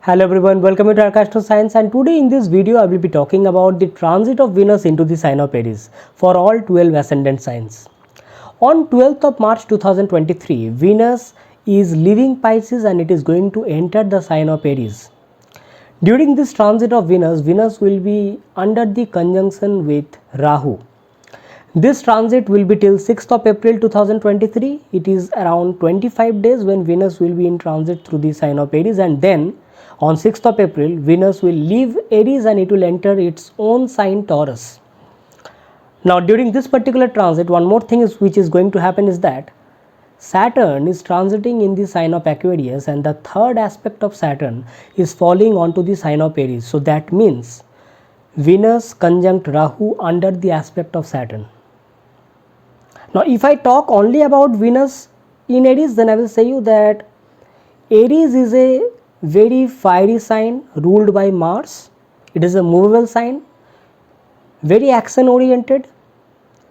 Hello everyone, welcome to Ascendant Signs, and today in this video I will be talking about the transit of Venus into the sign of Aries for all 12 ascendant signs. On 12th of March 2023, Venus is leaving Pisces and it is going to enter the sign of Aries. During this transit of Venus, Venus will be under the conjunction with Rahu. This transit will be till 6th of April 2023. It is around 25 days when Venus will be in transit through the sign of Aries, and then on 6th of April, Venus will leave Aries and it will enter its own sign Taurus. Now during this particular transit, one more thing which is going to happen is that Saturn is transiting in the sign of Aquarius, and the third aspect of Saturn is falling onto the sign of Aries. So that means Venus conjunct Rahu under the aspect of Saturn. Now if I talk only about Venus in Aries, then I will say you that Aries is a very fiery sign ruled by Mars. It is a movable sign, very action oriented,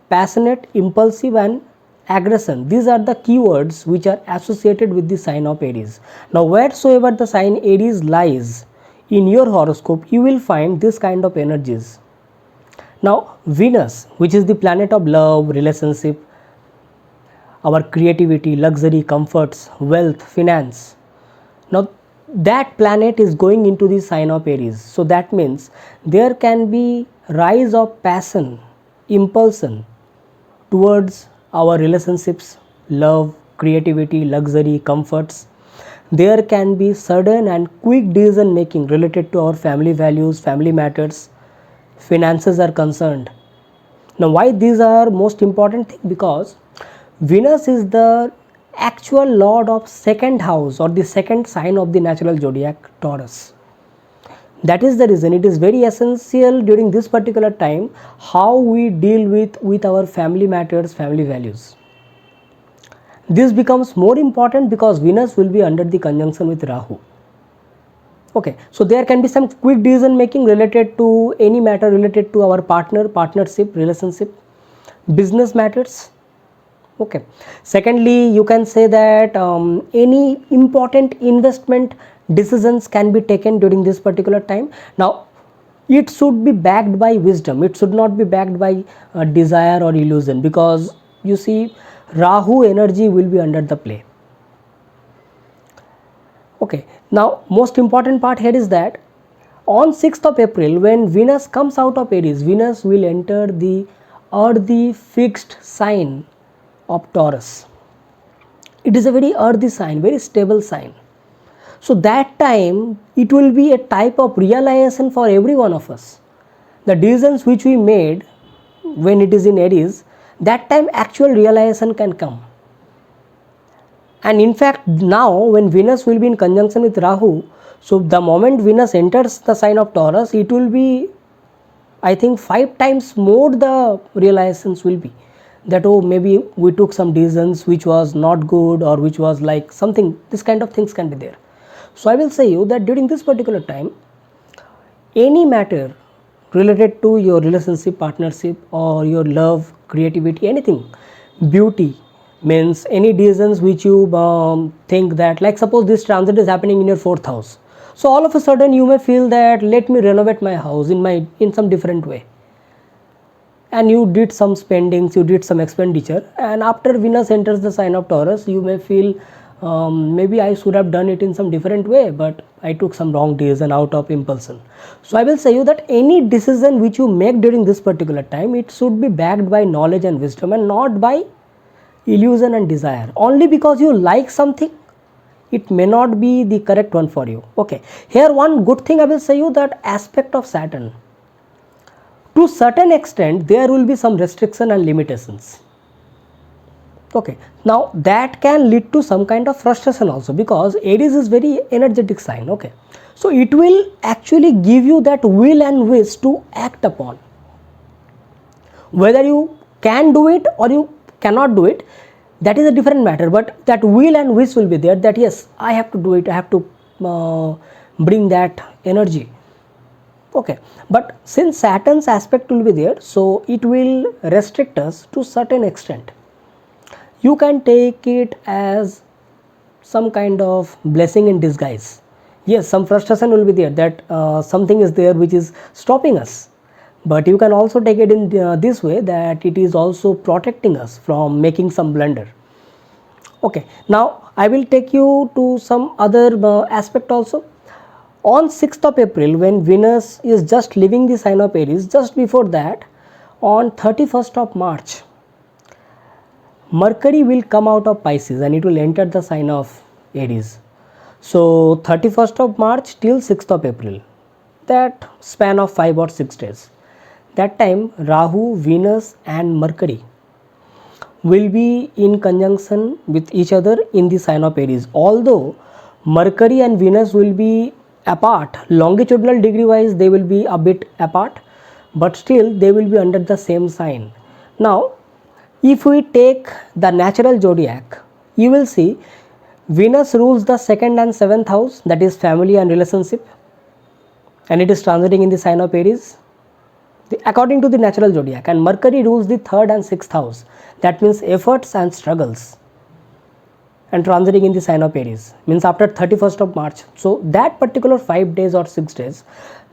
passionate, impulsive and aggression. These are the keywords which are associated with the sign of Aries. Now wheresoever the sign Aries lies in your horoscope, you will find this kind of energies. Now Venus, which is the planet of love, relationship, our creativity, luxury, comforts, wealth, finance. Now that planet is going into the sign of Aries. So that means there can be rise of passion, impulsion towards our relationships, love, creativity, luxury, comforts. There can be sudden and quick decision making related to our family values, family matters, finances are concerned. Now why these are most important thing? Because Venus is the actual lord of second house or the second sign of the natural zodiac Taurus. That is the reason it is very essential during this particular time how we deal with our family matters, family values. This becomes more important because Venus will be under the conjunction with Rahu. Okay, so there can be some quick decision making related to any matter related to our partnership, relationship, business matters. Okay. Secondly, you can say that any important investment decisions can be taken during this particular time. Now it should be backed by wisdom. It should not be backed by desire or illusion, because you see Rahu energy will be under the play. Okay. Now most important part here is that on 6th of April, when Venus comes out of Aries, Venus will enter the earthy fixed sign of Taurus. It is a very earthy sign, very stable sign. So that time it will be a type of realization for every one of us. The decisions which we made when it is in Aries, that time actual realization can come. And in fact now when Venus will be in conjunction with Rahu, so the moment Venus enters the sign of Taurus, it will be, I think, 5 times more the realizations will be. That maybe we took some decisions which was not good, or which was like something, this kind of things can be there. So I will say you that during this particular time, any matter related to your relationship, partnership, or your love, creativity, anything, beauty, means any decisions which you think that, like suppose this transit is happening in your 4th house, so all of a sudden you may feel that let me renovate my house in some different way, and you did some spendings, you did some expenditure, and after Venus enters the sign of Taurus, you may feel maybe I should have done it in some different way, but I took some wrong decision out of impulsion. So I will say you that any decision which you make during this particular time, it should be backed by knowledge and wisdom, and not by illusion and desire. Only because you like something, it may not be the correct one for you. Okay, here one good thing I will say you that aspect of Saturn, to certain extent there will be some restriction and limitations. Okay, now that can lead to some kind of frustration also, because Aries is very energetic sign. Okay, so it will actually give you that will and wish to act upon. Whether you can do it or you cannot do it, that is a different matter, but that will and wish will be there, that yes, I have to do it, I have to bring that energy. Okay, but since Saturn's aspect will be there, so it will restrict us to certain extent. You can take it as some kind of blessing in disguise. Yes, some frustration will be there, that something is there which is stopping us, but you can also take it in this way, that it is also protecting us from making some blunder. Okay, now I will take you to some other aspect also. On 6th of April, when Venus is just leaving the sign of Aries, just before that, on 31st of March, Mercury will come out of Pisces and it will enter the sign of Aries. So 31st of March till 6th of April, that span of 5 or 6 days, that time Rahu, Venus and Mercury will be in conjunction with each other in the sign of Aries. Although Mercury and Venus will be apart, longitudinal degree wise they will be a bit apart, but still they will be under the same sign. Now if we take the natural zodiac, you will see Venus rules the 2nd and 7th house, that is family and relationship, and it is transiting in the sign of Aries according to the natural zodiac, and Mercury rules the 3rd and 6th house, that means efforts and struggles, and transiting in the sign of Aries, means after 31st of March. So that particular 5 days or 6 days,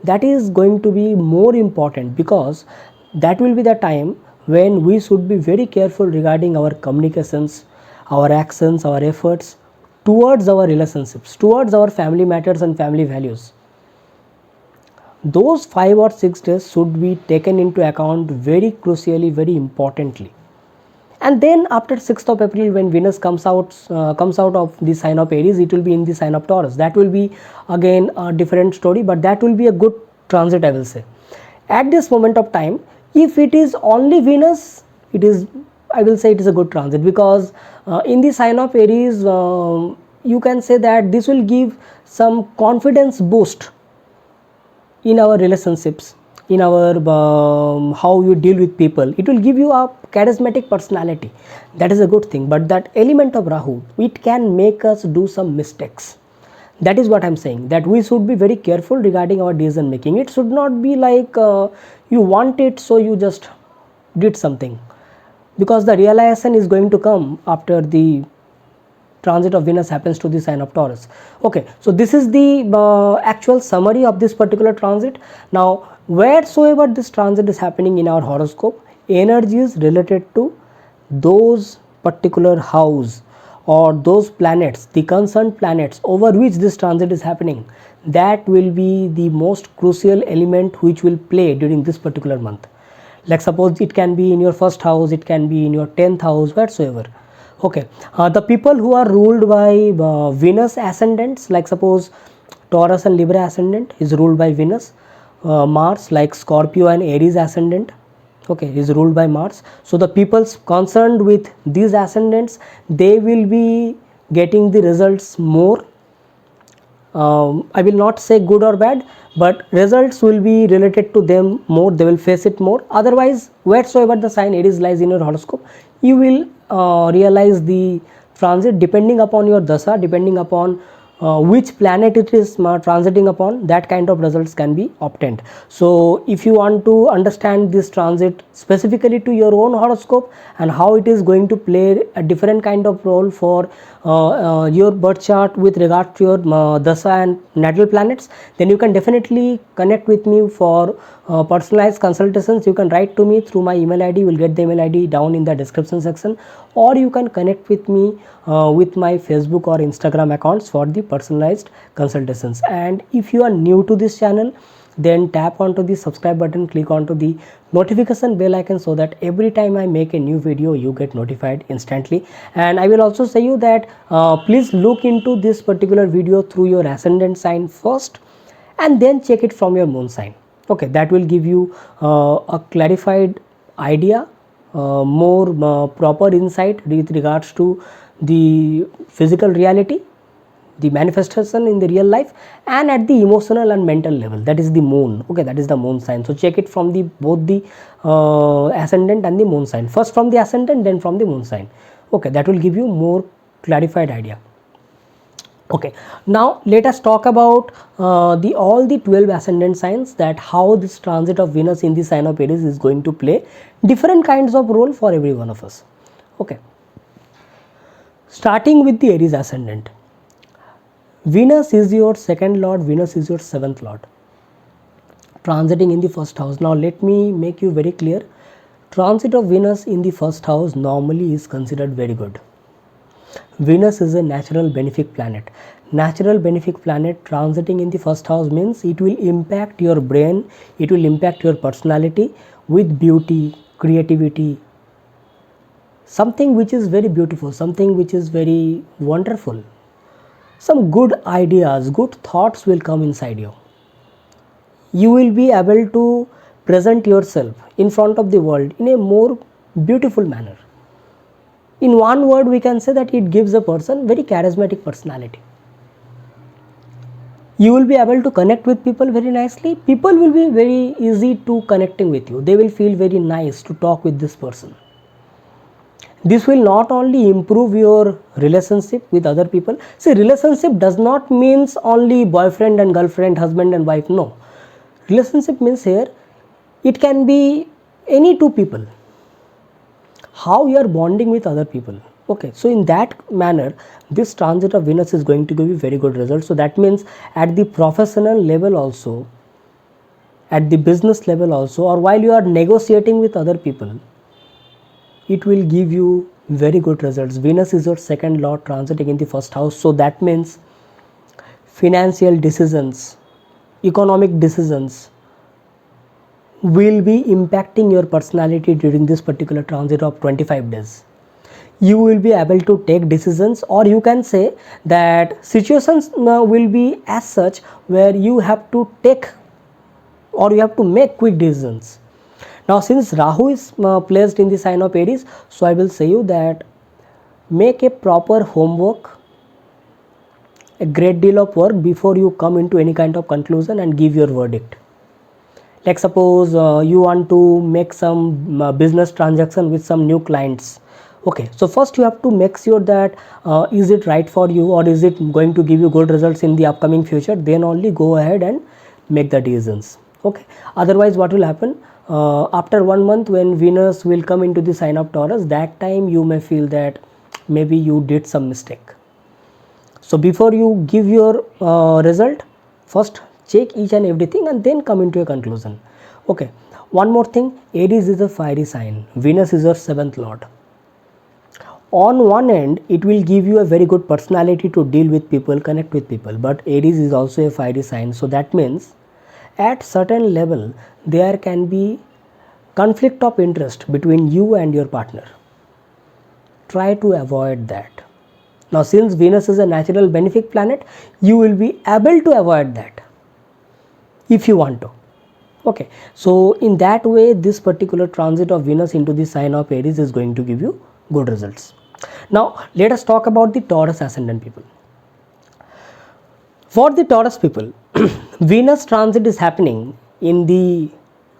that is going to be more important, because that will be the time when we should be very careful regarding our communications, our actions, our efforts towards our relationships, towards our family matters and family values. Those 5 or 6 days should be taken into account very crucially, very importantly. And then after 6th of April, when Venus comes out of the sign of Aries, it will be in the sign of Taurus. That will be again a different story, but that will be a good transit, I will say. At this moment of time, if it is only Venus, I will say it is a good transit, because in the sign of Aries, you can say that this will give some confidence boost in our relationships, in our how you deal with people. It will give you a charismatic personality. That is a good thing. But that element of Rahu, it can make us do some mistakes. That is what I am saying, that we should be very careful regarding our decision making. It should not be like you want it, so you just did something, because the realization is going to come after the transit of Venus happens to the sign of Taurus. Okay, so this is the actual summary of this particular transit. Now, wheresoever this transit is happening in our horoscope, energy is related to those particular house or those planets, the concerned planets over which this transit is happening. That will be the most crucial element which will play during this particular month. Like suppose it can be in your 1st house, it can be in your 10th house, whatsoever. Okay, the people who are ruled by Venus ascendants, like suppose Taurus and Libra ascendant is ruled by Venus. Mars, like Scorpio and Aries ascendant, okay, is ruled by Mars. So the people concerned with these ascendants, they will be getting the results more. I will not say good or bad, but results will be related to them more, they will face it more. Otherwise, wheresoever the sign Aries lies in your horoscope, you will realize the transit depending upon your dasa, depending upon which planet it is transiting upon, that kind of results can be obtained. So if you want to understand this transit specifically to your own horoscope and how it is going to play a different kind of role for your birth chart with regard to your dasa and natal planets, then you can definitely connect with me for personalized consultations. You can write to me through my email ID. You will get the email ID down in the description section, or you can connect with me with my Facebook or Instagram accounts for the personalized consultations. And if you are new to this channel, then tap onto the subscribe button, click onto the notification bell icon, so that every time I make a new video you get notified instantly. And I will also say you that please look into this particular video through your ascendant sign first, and then check it from your moon sign. Okay, that will give you a clarified idea, more proper insight with regards to the physical reality, the manifestation in the real life, and at the emotional and mental level. That is the moon. Okay, that is the moon sign. So check it from the both the ascendant and the moon sign. First from the ascendant, then from the moon sign. Okay, that will give you more clarified idea. Okay, now let us talk about all the 12 ascendant signs, that how this transit of Venus in the sign of Aries is going to play different kinds of role for every one of us. Okay, starting with the Aries ascendant. Venus is your second lord, Venus is your seventh lord, transiting in the first house. Now let me make you very clear. Transit of Venus in the first house normally is considered very good. Venus is a natural benefic planet. Natural benefic planet transiting in the first house means it will impact your brain, it will impact your personality with beauty, creativity, something which is very beautiful, something which is very wonderful. Some good ideas, good thoughts will come inside you. You will be able to present yourself in front of the world in a more beautiful manner. In one word, we can say that it gives a person very charismatic personality. You will be able to connect with people very nicely. People will be very easy to connecting with you. They will feel very nice to talk with this person. This will not only improve your relationship with other people. See, relationship does not means only boyfriend and girlfriend, husband and wife. No. Relationship means here, it can be any two people. How you are bonding with other people. Okay, so in that manner, this transit of Venus is going to give you very good results. So that means at the professional level also, at the business level also, or while you are negotiating with other people, it will give you very good results. Venus is your second lord transiting in the first house. So that means financial decisions, economic decisions will be impacting your personality during this particular transit of 25 days. You will be able to take decisions, or you can say that situations will be as such where you have to take or you have to make quick decisions. Now since Rahu is placed in the sign of Aries, so I will say you that make a proper homework, a great deal of work before you come into any kind of conclusion and give your verdict. Like suppose you want to make some business transaction with some new clients. Okay, so first you have to make sure that is it right for you, or is it going to give you good results in the upcoming future. Then only go ahead and make the decisions. Okay, otherwise what will happen, after 1 month when Venus will come into the sign of Taurus, that time you may feel that maybe you did some mistake. So before you give your result, first check each and everything and then come into a conclusion. Okay, one more thing, Aries is a fiery sign. Venus is your seventh lord. On one end, it will give you a very good personality to deal with people, connect with people, but Aries is also a fiery sign. So that means at certain level there can be conflict of interest between you and your partner. Try to avoid that. Now since Venus is a natural benefic planet, you will be able to avoid that if you want to. Okay, so in that way this particular transit of Venus into the sign of Aries is going to give you good results. Now let us talk about the Taurus ascendant people. For the Taurus people, Venus transit is happening in the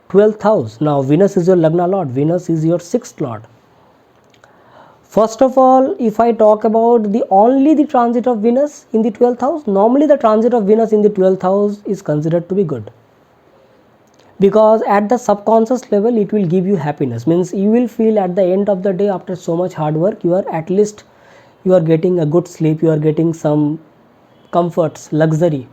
12th house. Now Venus is your Lagna lord, Venus is your 6th lord. First of all, if I talk about only the transit of Venus in the 12th house, normally the transit of Venus in the 12th house is considered to be good. Because at the subconscious level it will give you happiness, means you will feel at the end of the day after so much hard work, you are at least you are getting a good sleep, you are getting some comforts, luxury.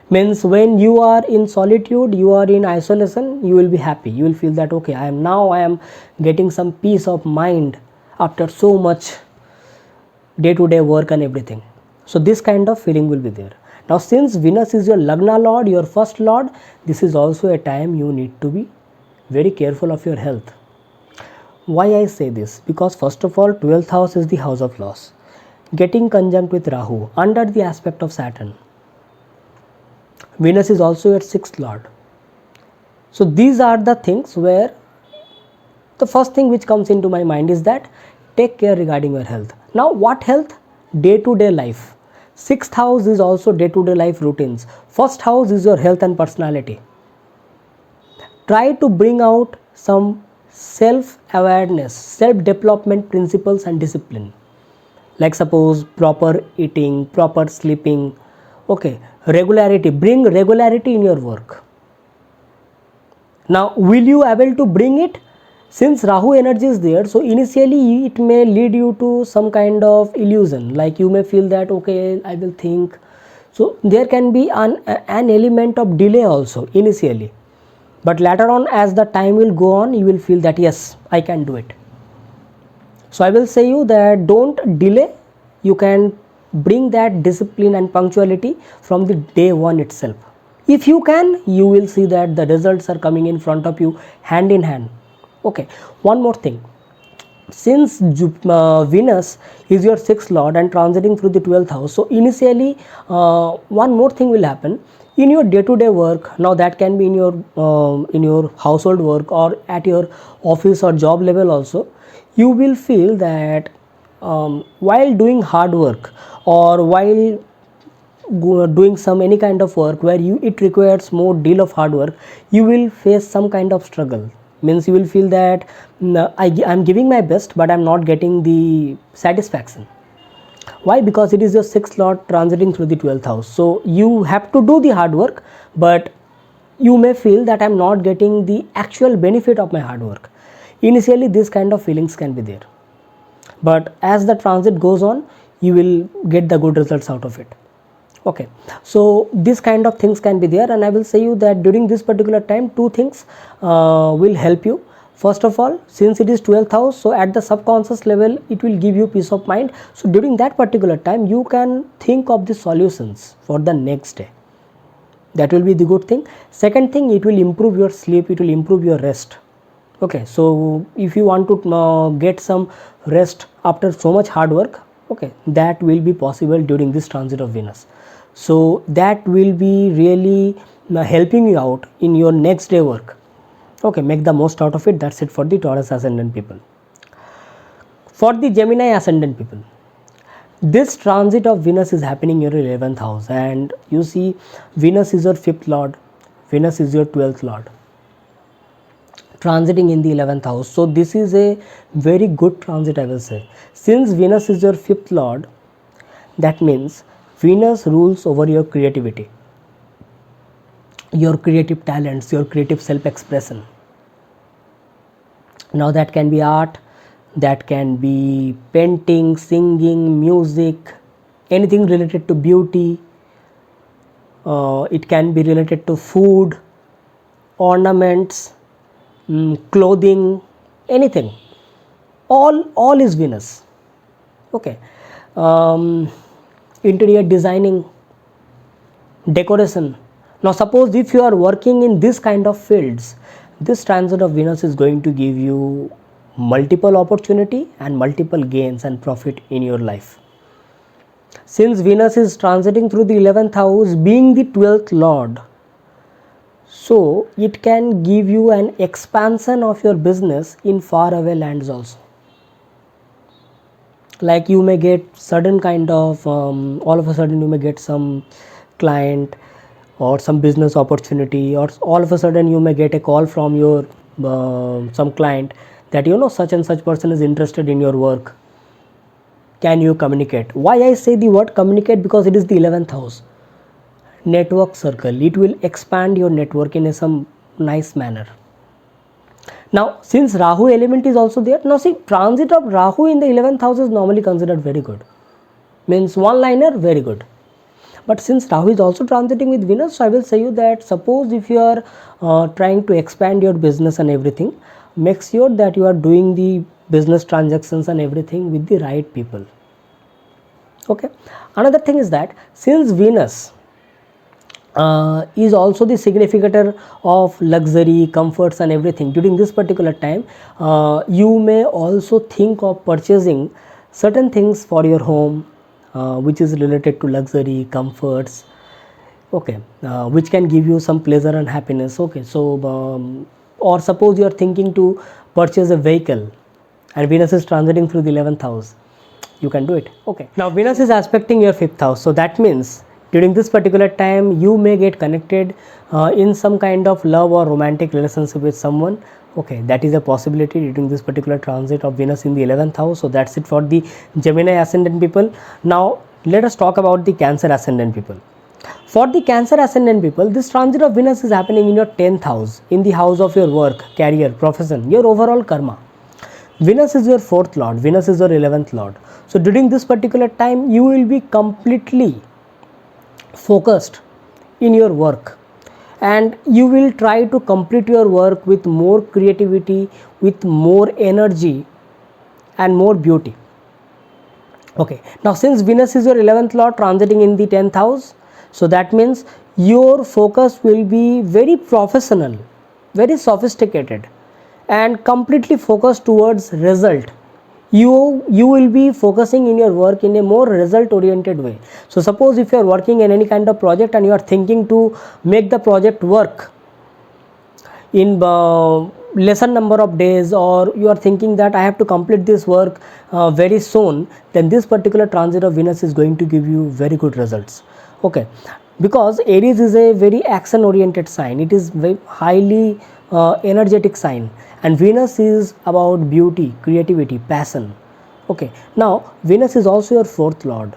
Means when you are in solitude, you are in isolation, you will be happy, you will feel that okay, I am getting some peace of mind after so much day-to-day work and everything. So this kind of feeling will be there. Now since Venus is your Lagna lord, your first lord, this is also a time you need to be very careful of your health. Why I say this? Because first of all, 12th house is the house of loss, getting conjunct with Rahu under the aspect of Saturn. Venus is also your 6th lord. So these are the things where the first thing which comes into my mind is that take care regarding your health. Now what health? Day-to-day life. 6th house is also day-to-day life routines. First house is your health and personality. Try to bring out some self-awareness, self-development principles and discipline. Like suppose proper eating, proper sleeping, okay, regularity, bring regularity in your work. Now will you able to bring it? Since Rahu energy is there, so initially it may lead you to some kind of illusion, like you may feel that okay, I will think So there can be an element of delay also initially, but later on as the time will go on, you will feel that yes, I can do it. So I will say you that don't delay. You can bring that discipline and punctuality from the day one itself. If you can, you will see that the results are coming in front of you hand in hand. Okay, one more thing. Since Venus is your 6th lord and transiting through the 12th house, so initially one more thing will happen in your day-to-day work. Now that can be in your household work or at your office or job level also. You will feel that while doing hard work or while doing any kind of work where it requires more deal of hard work, you will face some kind of struggle. Means you will feel that I'm giving my best but I'm not getting the satisfaction. Why? Because it is your 6th lord transiting through the 12th house. So you have to do the hard work, but you may feel that I'm not getting the actual benefit of my hard work. Initially this kind of feelings can be there, but as the transit goes on, you will get the good results out of it. Okay, so this kind of things can be there, and I will say you that during this particular time, two things will help you. First of all, since it is 12th house, so at the subconscious level, it will give you peace of mind. So during that particular time, you can think of the solutions for the next day. That will be the good thing. Second thing, it will improve your sleep, it will improve your rest. Okay, so if you want to get some rest after so much hard work, okay, that will be possible during this transit of Venus. So that will be really helping you out in your next day work. Okay, make the most out of it. That's it for the Taurus ascendant people. For the Gemini ascendant people, this transit of Venus is happening in your 11th house, and you see Venus is your 5th lord, Venus is your 12th lord, transiting in the 11th house. So this is a very good transit, I will say. Since Venus is your 5th lord, that means Venus rules over your creativity, your creative talents, your creative self-expression. Now that can be art, that can be painting, singing, music, anything related to beauty. It can be related to food, ornaments, clothing, anything. All is Venus. Okay. Interior designing, decoration. Now suppose if you are working in this kind of fields, this transit of Venus is going to give you multiple opportunity and multiple gains and profit in your life. Since Venus is transiting through the 11th house, being the 12th lord, so it can give you an expansion of your business in faraway lands also. Like you may get certain kind of all of a sudden you may get some client or some business opportunity, or all of a sudden you may get a call from your some client that such and such person is interested in your work. Can you communicate? Why I say the word communicate? Because it is the 11th house, network circle. It will expand your network in some nice manner. Now since Rahu element is also there, now see, transit of Rahu in the 11th house is normally considered very good, means one liner, very good. But since Rahu is also transiting with Venus, so I will say you that suppose if you are trying to expand your business and everything, make sure that you are doing the business transactions and everything with the right people. Okay, another thing is that since Venus is also the significator of luxury, comforts and everything, during this particular time you may also think of purchasing certain things for your home which is related to luxury, comforts, okay, which can give you some pleasure and happiness. Okay, so or suppose you are thinking to purchase a vehicle and Venus is transiting through the 11th house, you can do it. Okay, now Venus is aspecting your 5th house, so that means during this particular time you may get connected in some kind of love or romantic relationship with someone. Okay, that is a possibility during this particular transit of Venus in the 11th house. So that's it for the Gemini ascendant people. Now let us talk about the Cancer ascendant people. For the Cancer ascendant people, this transit of Venus is happening in your 10th house, in the house of your work, career, profession, your overall karma. Venus is your 4th lord, Venus is your 11th lord. So during this particular time you will be completely focused in your work, and you will try to complete your work with more creativity, with more energy and more beauty. Okay, now since Venus is your 11th lord transiting in the 10th house, so that means your focus will be very professional, very sophisticated and completely focused towards result. You will be focusing in your work in a more result oriented way. So suppose if you are working in any kind of project and you are thinking to make the project work in lesser number of days, or you are thinking that I have to complete this work very soon, then this particular transit of Venus is going to give you very good results. Okay, because Aries is a very action oriented sign, it is very highly energetic sign, and Venus is about beauty, creativity, passion. Okay, now Venus is also your 4th lord,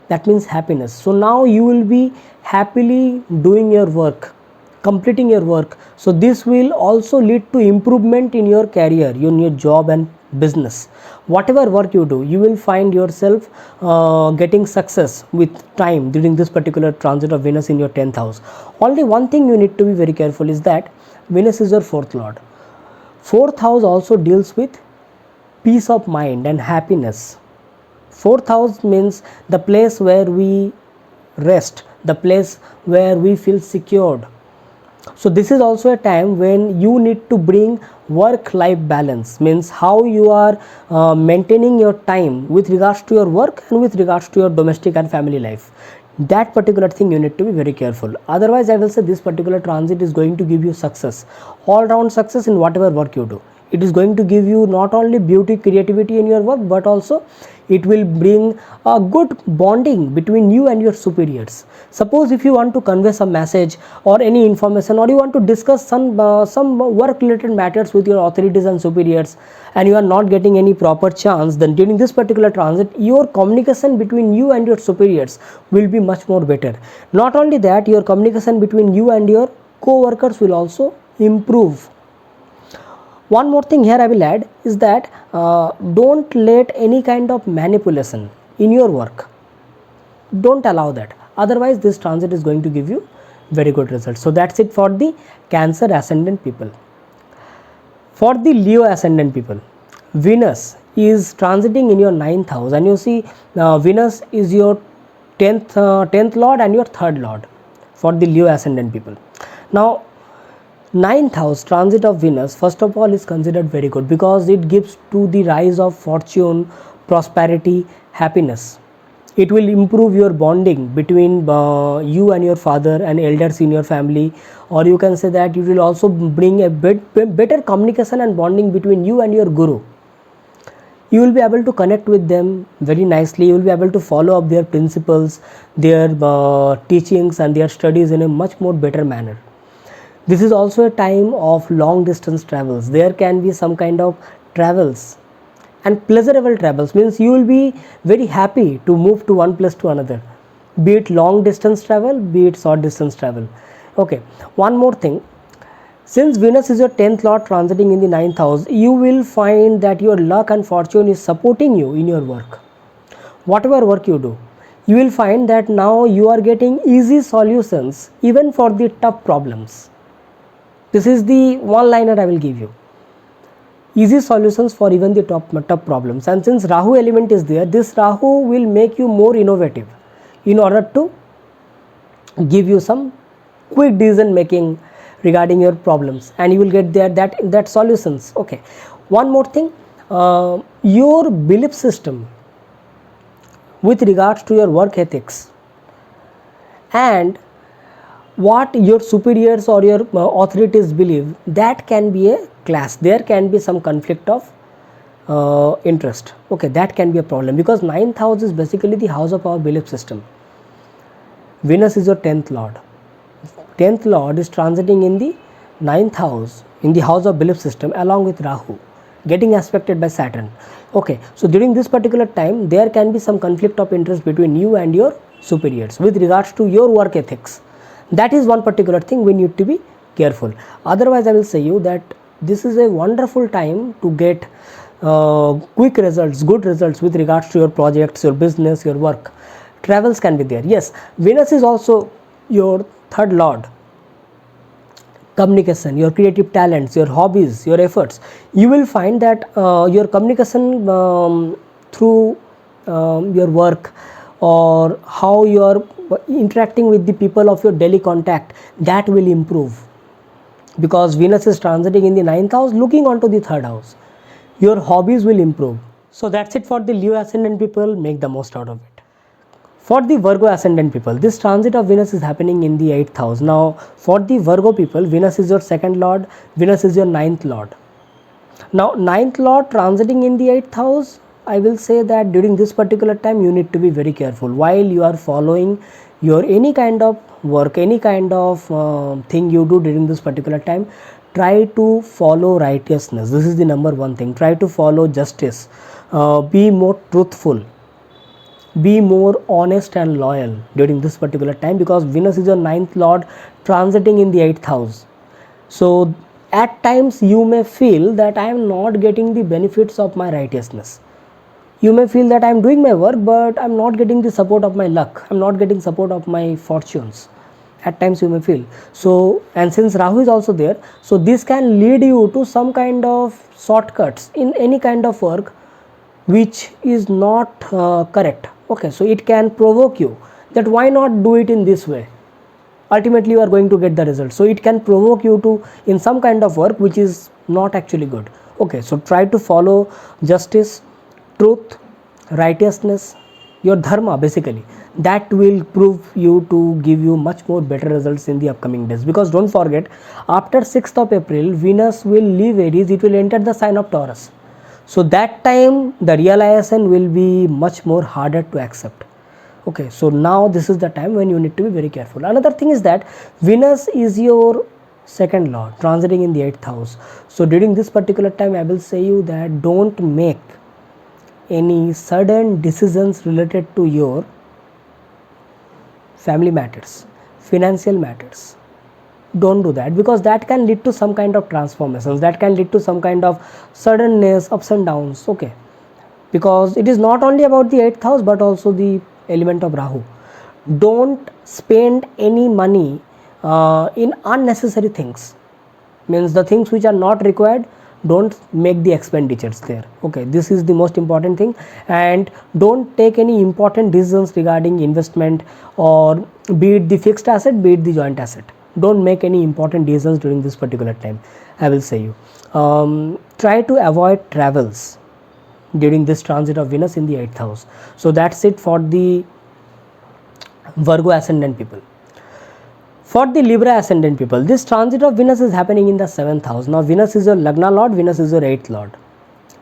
that means happiness. So now you will be happily doing your work, completing your work. So this will also lead to improvement in your career, in your job and business. Whatever work you do, you will find yourself getting success with time during this particular transit of Venus in your 10th house. Only one thing you need to be very careful is that Venus is your 4th lord. 4th house also deals with peace of mind and happiness. 4th house means the place where we rest, the place where we feel secured. So this is also a time when you need to bring work-life balance, means how you are maintaining your time with regards to your work and with regards to your domestic and family life. That particular thing you need to be very careful. Otherwise, I will say this particular transit is going to give you success, all-round success in whatever work you do. It is going to give you not only beauty, creativity in your work, but also it will bring a good bonding between you and your superiors. Suppose if you want to convey some message or any information, or you want to discuss some work related matters with your authorities and superiors, and you are not getting any proper chance, then during this particular transit your communication between you and your superiors will be much more better. Not only that, your communication between you and your co-workers will also improve. One more thing here I will add is that don't let any kind of manipulation in your work. Don't allow that. Otherwise, this transit is going to give you very good results. So that's it for the Cancer ascendant people. For the Leo ascendant people, Venus is transiting in your 9th house, and you see Venus is your 10th lord and your 3rd lord for the Leo ascendant people. Now 9th house transit of Venus, first of all, is considered very good because it gives to the rise of fortune, prosperity, happiness. It will improve your bonding between you and your father and elders in your family, or you can say that it will also bring a better communication and bonding between you and your guru. You will be able to connect with them very nicely. You will be able to follow up their principles, their teachings and their studies in a much more better manner. This is also a time of long distance travels. There can be some kind of travels, and pleasurable travels, means you will be very happy to move to one place to another, be it long distance travel, be it short distance travel. Okay, one more thing, since Venus is your 10th lord transiting in the 9th house, you will find that your luck and fortune is supporting you in your work. Whatever work you do, you will find that now you are getting easy solutions even for the tough problems. This is the one liner I will give you. Easy solutions for even the tough problems. And since Rahu element is there, this Rahu will make you more innovative in order to give you some quick decision making regarding your problems, and you will get there that solutions. Okay, one more thing, your belief system with regards to your work ethics and what your superiors or your authorities believe, that can be a clash. There can be some conflict of interest. Okay, that can be a problem because 9th house is basically the house of our belief system. Venus is your 10th lord. 10th lord is transiting in the 9th house, in the house of belief system, along with Rahu, getting aspected by Saturn. Okay, so during this particular time there can be some conflict of interest between you and your superiors with regards to your work ethics. That is one particular thing we need to be careful. Otherwise, I will say you that this is a wonderful time to get quick results, good results with regards to your projects, your business, your work. Travels can be there. Yes, Venus is also your third lord. Communication, your creative talents, your hobbies, your efforts. You will find that your communication through your work, or how you are interacting with the people of your daily contact, that will improve, because Venus is transiting in the 9th house, looking onto the 3rd house. Your hobbies will improve. So that's it for the Leo ascendant people. Make the most out of it. For the Virgo ascendant people, this transit of Venus is happening in the 8th house. Now, for the Virgo people, Venus is your 2nd lord, Venus is your 9th lord. Now, 9th lord transiting in the 8th house, I will say that during this particular time, you need to be very careful. While you are following your any kind of work, any kind of thing you do during this particular time, try to follow righteousness. This is the number one thing. Try to follow justice. Be more truthful. Be more honest and loyal during this particular time, because Venus is your 9th lord transiting in the 8th house. So at times you may feel that I am not getting the benefits of my righteousness. You may feel that I am doing my work, but I am not getting the support of my luck. I am not getting support of my fortunes. At times you may feel. So, and since Rahu is also there, so this can lead you to some kind of shortcuts in any kind of work which is not correct. Okay, so it can provoke you that why not do it in this way. Ultimately you are going to get the result. So it can provoke you to in some kind of work which is not actually good. Okay, so try to follow justice, truth, righteousness, your dharma basically. That will prove you to give you much more better results in the upcoming days. Because don't forget, after 6th of April, Venus will leave Aries, it will enter the sign of Taurus. So that time the realization will be much more harder to accept. Okay, so now this is the time when you need to be very careful. Another thing is that Venus is your 2nd lord transiting in the 8th house. So during this particular time, I will say you that don't make any sudden decisions related to your family matters, financial matters. Don't do that, because that can lead to some kind of transformations, that can lead to some kind of suddenness, ups and downs. Okay, because it is not only about the 8th house but also the element of Rahu. Don't spend any money in unnecessary things. Means the things which are not required, don't make the expenditures there. Okay, this is the most important thing. And don't take any important decisions regarding investment, or be it the fixed asset, be it the joint asset. Don't make any important decisions during this particular time, I will say you. Try to avoid travels during this transit of Venus in the 8th house. So that's it for the Virgo ascendant people. For the Libra ascendant people, this transit of Venus is happening in the 7th house. Now Venus is your Lagna lord, Venus is your 8th lord,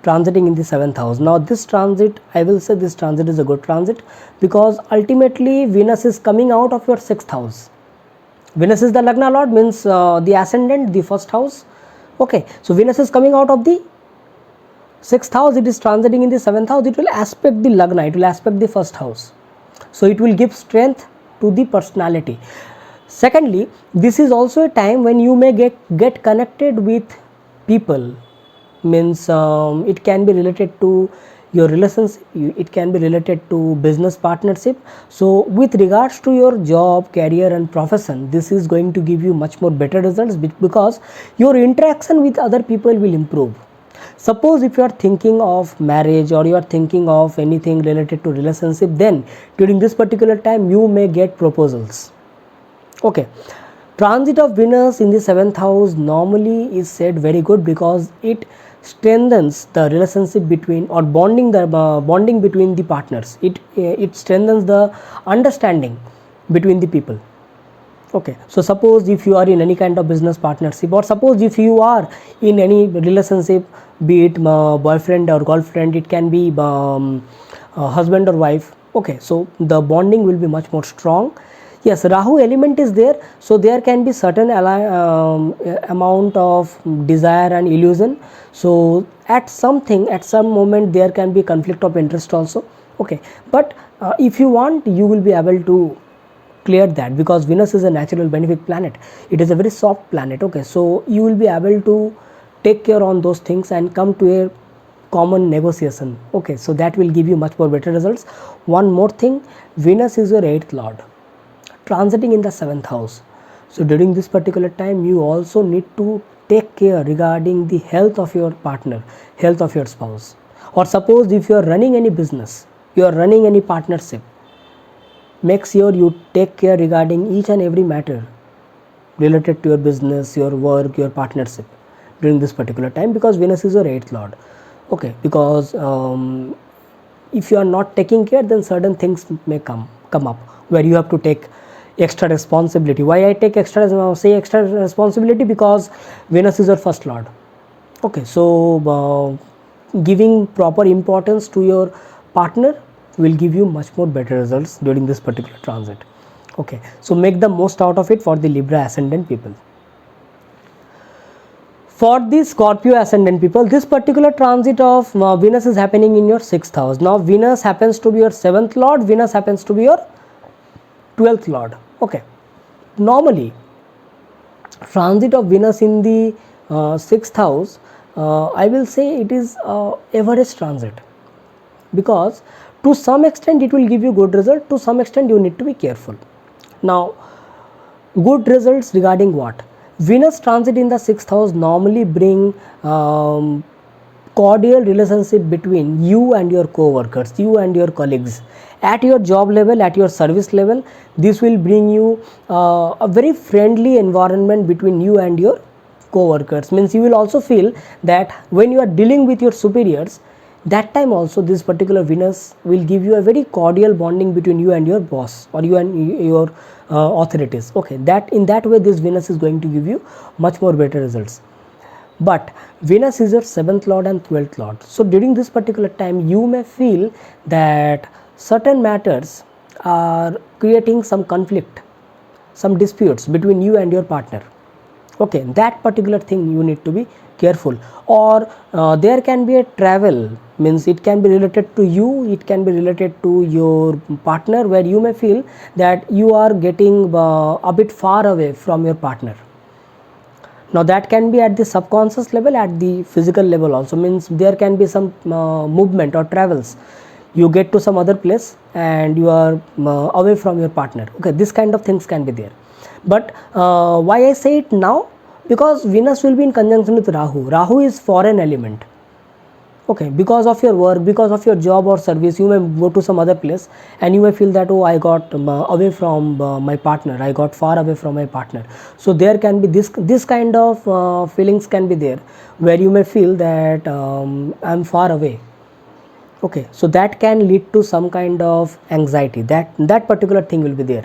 transiting in the 7th house. Now this transit, I will say this transit is a good transit, because ultimately Venus is coming out of your 6th house. Venus is the Lagna lord, means the ascendant, the 1st house. Okay, so Venus is coming out of the 6th house, it is transiting in the 7th house. It will aspect the Lagna, it will aspect the 1st house. So it will give strength to the personality. Secondly, this is also a time when you may get connected with people. Means it can be related to your relationship, it can be related to business partnership. So with regards to your job, career and profession, this is going to give you much more better results, because your interaction with other people will improve. Suppose if you are thinking of marriage, or you are thinking of anything related to relationship, then during this particular time you may get proposals. Okay, transit of Venus in the 7th house normally is said very good, because it strengthens the relationship between, or bonding between the partners. It strengthens the understanding between the people. Okay, so suppose if you are in any kind of business partnership, or suppose if you are in any relationship, be it boyfriend or girlfriend, it can be husband or wife. Okay, so the bonding will be much more strong. Yes, Rahu element is there, so there can be certain amount of desire and illusion. So at some moment there can be conflict of interest also. Okay, but if you want, you will be able to clear that, because Venus is a natural benefic planet. It is a very soft planet. Okay, so you will be able to take care on those things and come to a common negotiation. Okay, so that will give you much more better results. One more thing, Venus is your 8th lord, transiting in the 7th house. So during this particular time, you also need to take care regarding the health of your partner, health of your spouse. Or suppose if you are running any business, you are running any partnership, make sure you take care regarding each and every matter related to your business, your work, your partnership during this particular time, because Venus is your 8th lord. Okay, because if you are not taking care, then certain things may come up where you have to take extra responsibility. Why I take extra responsibility? Because Venus is your 1st lord. Okay, so giving proper importance to your partner will give you much more better results during this particular transit. Okay, so make the most out of it for the Libra ascendant people. For the Scorpio ascendant people, this particular transit of Venus is happening in your 6th house. Now Venus happens to be your 7th lord, Venus happens to be your 12th lord. Okay, normally transit of Venus in the 6th house, I will say it is average transit, because to some extent it will give you good result, to some extent you need to be careful. Now, good results regarding what? Venus transit in the 6th house normally bring cordial relationship between you and your co-workers, you and your colleagues. At your job level, at your service level, this will bring you a very friendly environment between you and your co-workers. Means you will also feel that when you are dealing with your superiors, that time also this particular Venus will give you a very cordial bonding between you and your boss, or you and your authorities. Okay, that in that way this Venus is going to give you much more better results. But Venus is your 7th lord and 12th lord. So during this particular time, you may feel that certain matters are creating some conflict, some disputes between you and your partner. Okay, that particular thing you need to be careful. Or there can be a travel, means it can be related to you, it can be related to your partner, where you may feel that you are getting a bit far away from your partner. Now that can be at the subconscious level, at the physical level also. Means there can be some movement or travels, you get to some other place and you are away from your partner. Okay, this kind of things can be there. But why I say it now? Because Venus will be in conjunction with Rahu. Rahu is foreign element. Okay, because of your work, because of your job or service, you may go to some other place and you may feel that, oh, I got away from my partner, I got far away from my partner. So there can be this kind of feelings can be there, where you may feel that I'm far away. Okay, so that can lead to some kind of anxiety, that particular thing will be there.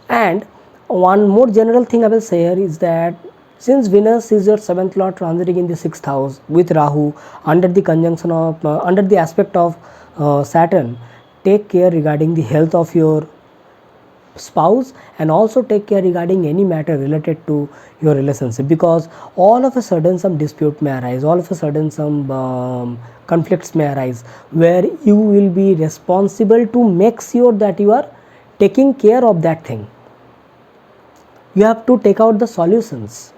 And one more general thing I will say here is that since Venus is your 7th lord transiting in the 6th house with Rahu, under the conjunction of under the aspect of Saturn, take care regarding the health of your spouse, and also take care regarding any matter related to your relationship, because all of a sudden some dispute may arise, all of a sudden some conflicts may arise, where you will be responsible to make sure that you are taking care of that thing. You have to take out the solutions,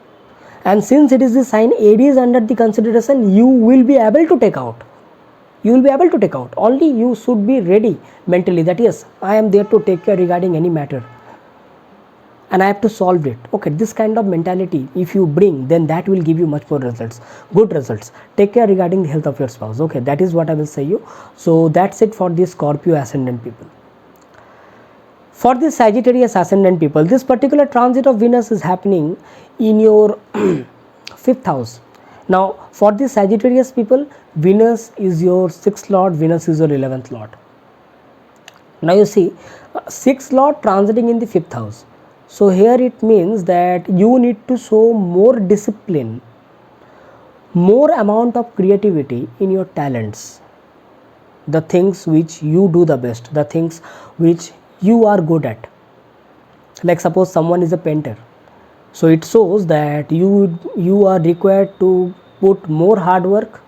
and since it is the sign Aries under the consideration, you will be able to take out. You will be able to take out. Only you should be ready mentally that yes, I am there to take care regarding any matter and I have to solve it. Okay, this kind of mentality if you bring, then that will give you much more results, good results. Take care regarding the health of your spouse. Okay, that is what I will say you. So that's it for the Scorpio ascendant people. For the Sagittarius ascendant people, this particular transit of Venus is happening in your 5th house. Now for the Sagittarius people, Venus is your 6th lord, Venus is your 11th lord. Now you see 6th lord transiting in the 5th house. So here it means that you need to show more discipline, more amount of creativity in your talents, the things which you do the best, the things which you are good at. Like suppose someone is a painter, so it shows that you are required to put more hard work,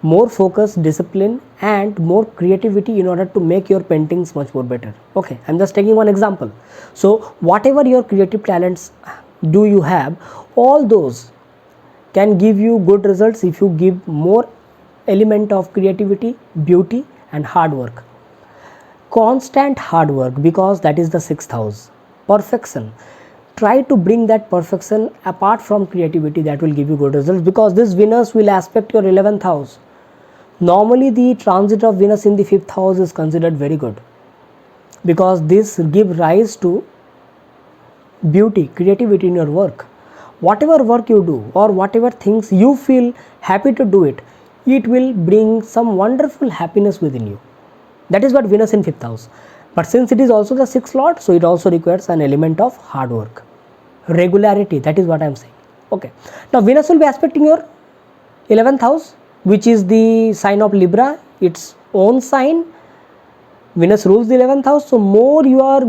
more focus, discipline and more creativity in order to make your paintings much more better. Okay, I'm just taking one example. So whatever your creative talents do you have, all those can give you good results if you give more element of creativity, beauty and hard work. Constant hard work, because that is the 6th house. Perfection. Try to bring that perfection apart from creativity, that will give you good results, because this Venus will aspect your 11th house. Normally the transit of Venus in the 5th house is considered very good, because this gives rise to beauty, creativity in your work. Whatever work you do or whatever things you feel happy to do it, it will bring some wonderful happiness within you. That is what Venus in 5th house. But since it is also the 6th lord, so it also requires an element of hard work, regularity. That is what I am saying. Okay. Now Venus will be aspecting your 11th house, which is the sign of Libra, its own sign. Venus rules the 11th house. So more you are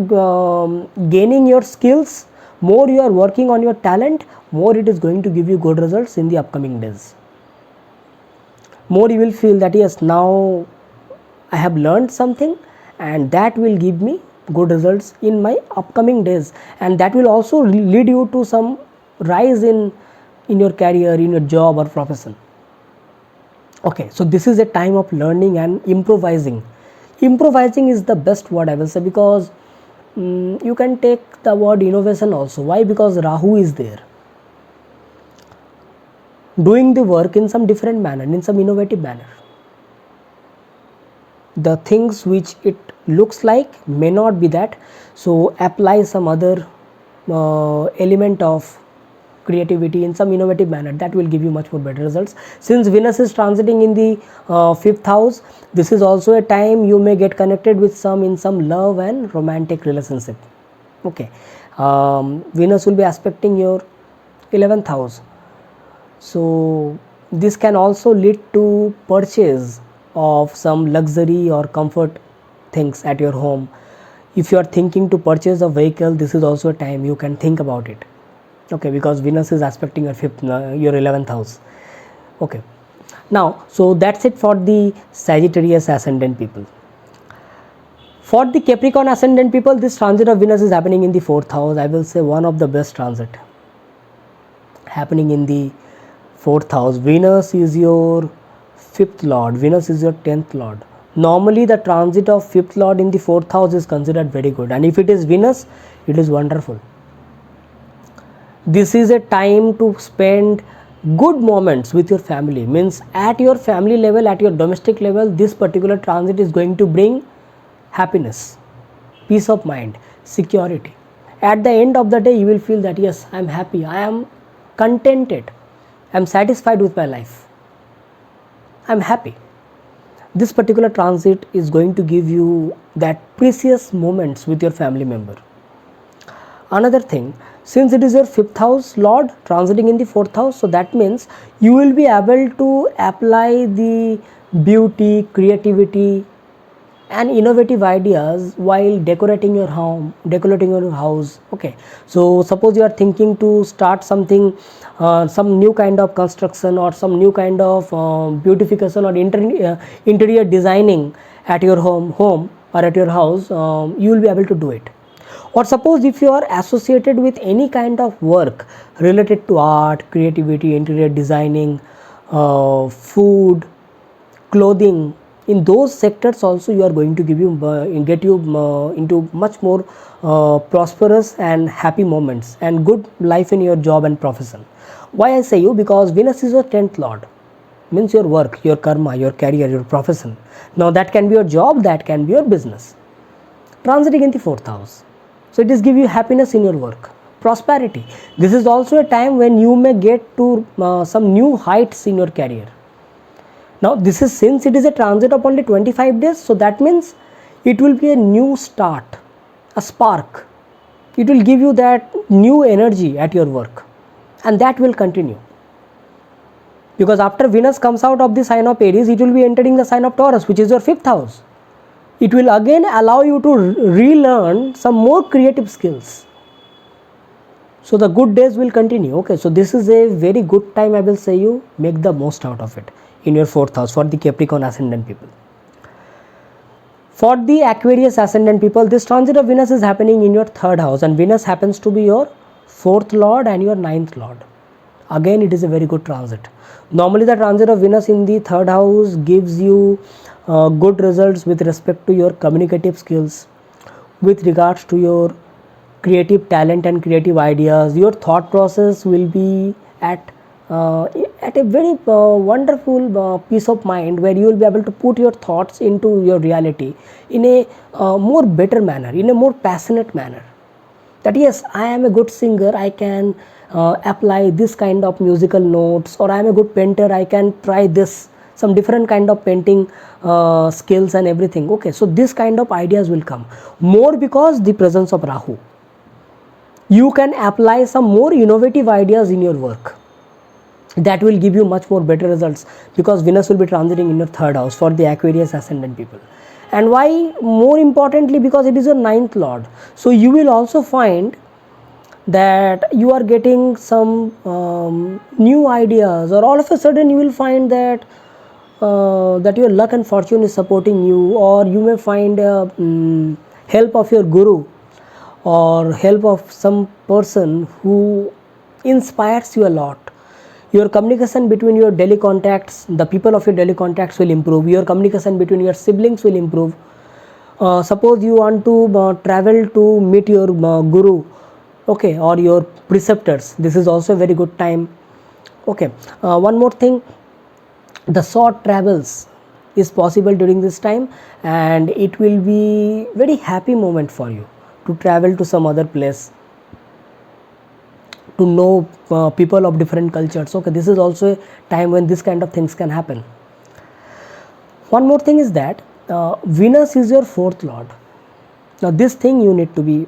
gaining your skills, more you are working on your talent, more it is going to give you good results in the upcoming days. More you will feel that yes, now I have learned something, and that will give me good results in my upcoming days, and that will also lead you to some rise in your career, in your job or profession. Okay, so this is a time of learning and improvising. Improvising is the best word I will say, because you can take the word innovation also. Why? Because Rahu is there, doing the work in some different manner, in some innovative manner. The things which it looks like may not be that, so apply some other element of creativity in some innovative manner, that will give you much more better results. Since Venus is transiting in the 5th house, this is also a time you may get connected with some love and romantic relationship. Okay, Venus will be aspecting your 11th house, so this can also lead to purchase of some luxury or comfort things at your home. If you are thinking to purchase a vehicle, this is also a time you can think about it. Okay, because Venus is aspecting your 11th house. Okay, now so that's it for the Sagittarius ascendant people. For the Capricorn ascendant people, this transit of Venus is happening in the 4th house. I will say one of the best transit happening in the 4th house. Venus is your 5th lord, Venus is your 10th lord. Normally the transit of 5th lord in the 4th house is considered very good, and if it is Venus, it is wonderful. This is a time to spend good moments with your family, means at your family level, at your domestic level, this particular transit is going to bring happiness, peace of mind, security. At the end of the day, you will feel that yes, I am happy, I am contented, I am satisfied with my life, I am happy. This particular transit is going to give you that precious moments with your family member. Another thing, since it is your 5th house lord transiting in the 4th house, so that means you will be able to apply the beauty, creativity and innovative ideas while decorating your home, decorating your house. Okay, so suppose you are thinking to start something, some new kind of construction or some new kind of beautification or interior designing at your home or at your house, you will be able to do it. Or suppose if you are associated with any kind of work related to art, creativity, interior designing, food, clothing, in those sectors also you are going to get you into much more prosperous and happy moments and good life in your job and profession. Why I say you? Because Venus is your 10th lord, means your work, your karma, your career, your profession. Now that can be your job, that can be your business. Transiting in the 4th house, so it is give you happiness in your work, prosperity. This is also a time when you may get to some new heights in your career. Now this is, since it is a transit of only 25 days, so that means it will be a new start, a spark. It will give you that new energy at your work, and that will continue. Because after Venus comes out of the sign of Aries, it will be entering the sign of Taurus, which is your 5th house. It will again allow you to relearn some more creative skills. So the good days will continue. Okay, so this is a very good time, I will say you, make the most out of it in your 4th house for the Capricorn ascendant people. For the Aquarius ascendant people, this transit of Venus is happening in your 3rd house, and Venus happens to be your 4th lord and your 9th lord. again it is a very good transit. Normally the transit of Venus in the third house gives you good results with respect to your communicative skills, with regards to your creative talent and creative ideas. Your thought process will be at a very wonderful peace of mind, where you will be able to put your thoughts into your reality in a more better manner, in a more passionate manner. That yes, I am a good singer, I can apply this kind of musical notes, or I am a good painter, I can try this, some different kind of painting skills and everything. Okay, so this kind of ideas will come more because the presence of Rahu. You can apply some more innovative ideas in your work that will give you much more better results, because Venus will be transiting in your third house for the Aquarius ascendant people. And why? More importantly, because it is your ninth lord. So you will also find that you are getting some new ideas, or all of a sudden you will find that that your luck and fortune is supporting you, or you may find help of your guru or help of some person who inspires you a lot. Your communication between your daily contacts, the people of your daily contacts will improve. Your communication between your siblings will improve. Suppose you want to travel to meet your guru, okay, or your preceptors, this is also a very good time. Okay, one more thing, the short travels is possible during this time, and it will be very happy moment for you to travel to some other place, to know people of different cultures. Okay, this is also a time when this kind of things can happen. One more thing is that Venus is your fourth lord. Now this thing you need to be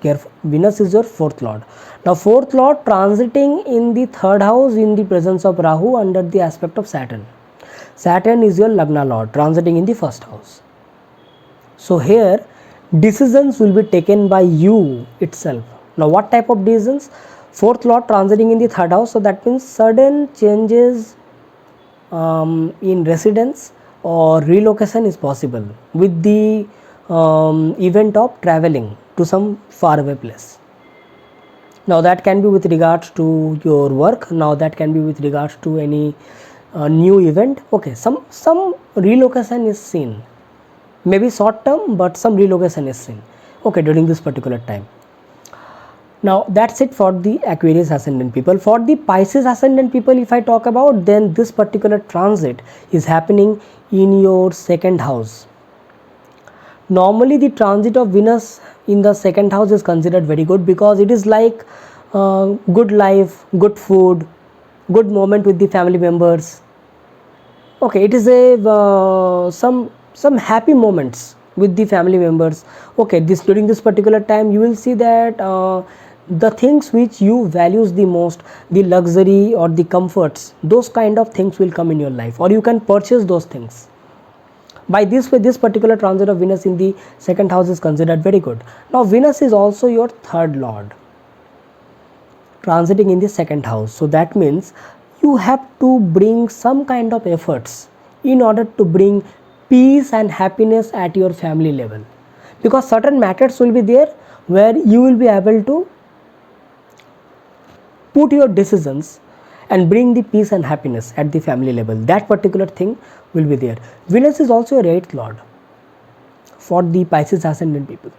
careful. Venus is your fourth lord. Now fourth lord transiting in the third house in the presence of Rahu under the aspect of Saturn. Saturn is your Lagna lord transiting in the first house. So here decisions will be taken by you itself. Now what type of decisions? Fourth lord transiting in the third house, so that means sudden changes in residence or relocation is possible with the event of traveling to some faraway place. Now that can be with regards to your work, now that can be with regards to any new event. Okay, some relocation is seen, maybe short term, but some relocation is seen, okay, during this particular time. Now that's it for the Aquarius ascendant people. For the Pisces ascendant people, if I talk about, then this particular transit is happening in your second house. Normally the transit of Venus in the second house is considered very good, because it is like good life, good food, good moment with the family members. Okay, it is a some happy moments with the family members. Okay, during this particular time you will see that the things which you values the most, the luxury or the comforts, those kind of things will come in your life, or you can purchase those things. By this way, this particular transit of Venus in the second house is considered very good. Now Venus is also your third lord transiting in the second house, so that means you have to bring some kind of efforts in order to bring peace and happiness at your family level, because certain matters will be there where you will be able to put your decisions and bring the peace and happiness at the family level. That particular thing will be there. Venus is also your 8th lord for the Pisces ascendant people.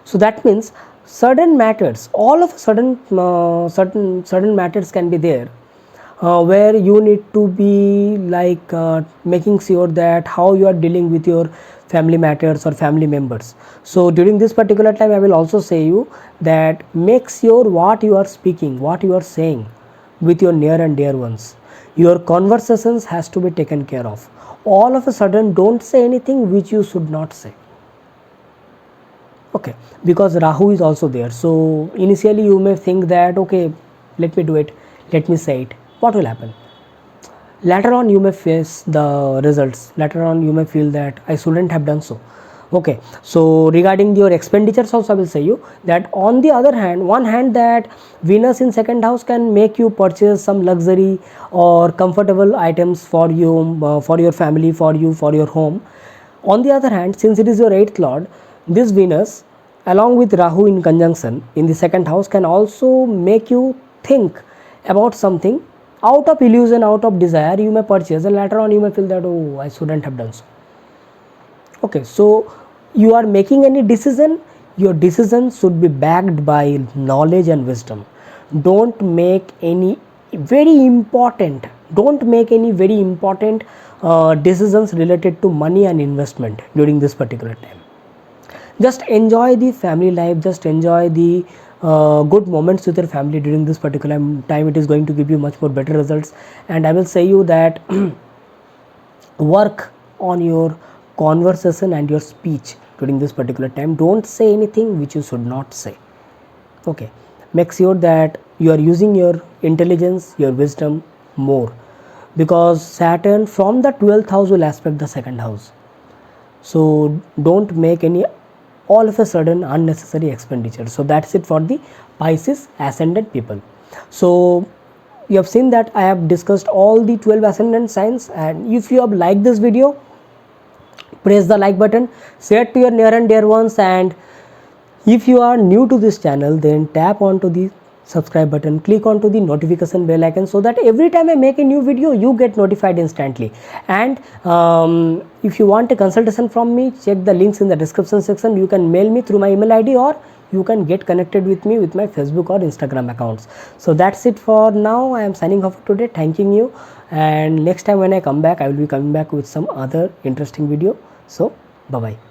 So that means certain matters, all of a sudden certain matters can be there where you need to be like making sure that how you are dealing with your family matters or family members. So during this particular time I will also say you that make sure what you are speaking, what you are saying with your near and dear ones, your conversations has to be taken care of. All of a sudden don't say anything which you should not say, okay, because Rahu is also there. So initially you may think that okay, let me do it, let me say it. What will happen? Later on you may face the results. Later on you may feel that I shouldn't have done so. Okay, so regarding your expenditures also I will say you that on the other hand, one hand, that Venus in second house can make you purchase some luxury or comfortable items for you, for your family, for you, for your home. On the other hand, since it is your 8th lord, this Venus along with Rahu in conjunction in the second house can also make you think about something, out of illusion, out of desire, you may purchase, and later on you may feel that, oh, I shouldn't have done so. Okay, so you are making any decision, your decision should be backed by knowledge and wisdom. Don't make any very important decisions related to money and investment during this particular time. Just enjoy the family life, just enjoy the good moments with your family during this particular time. It is going to give you much more better results, and I will say you that work on your conversation and your speech during this particular time. Don't say anything which you should not say. Okay, make sure that you are using your intelligence, your wisdom more, because Saturn from the 12th house will aspect the second house. So don't make any all of a sudden unnecessary expenditure. So that's it for the Pisces ascendant people. So you have seen that I have discussed all the 12 ascendant signs, and if you have liked this video, press the like button, share it to your near and dear ones, and if you are new to this channel, then tap onto the subscribe button, click onto the notification bell icon, so that every time I make a new video you get notified instantly. And if you want a consultation from me, check the links in the description section. You can mail me through my email ID, or you can get connected with me with my Facebook or Instagram accounts. So that's it for now. I am signing off today, thanking you, and next time when I come back, I will be coming back with some other interesting video. So bye bye.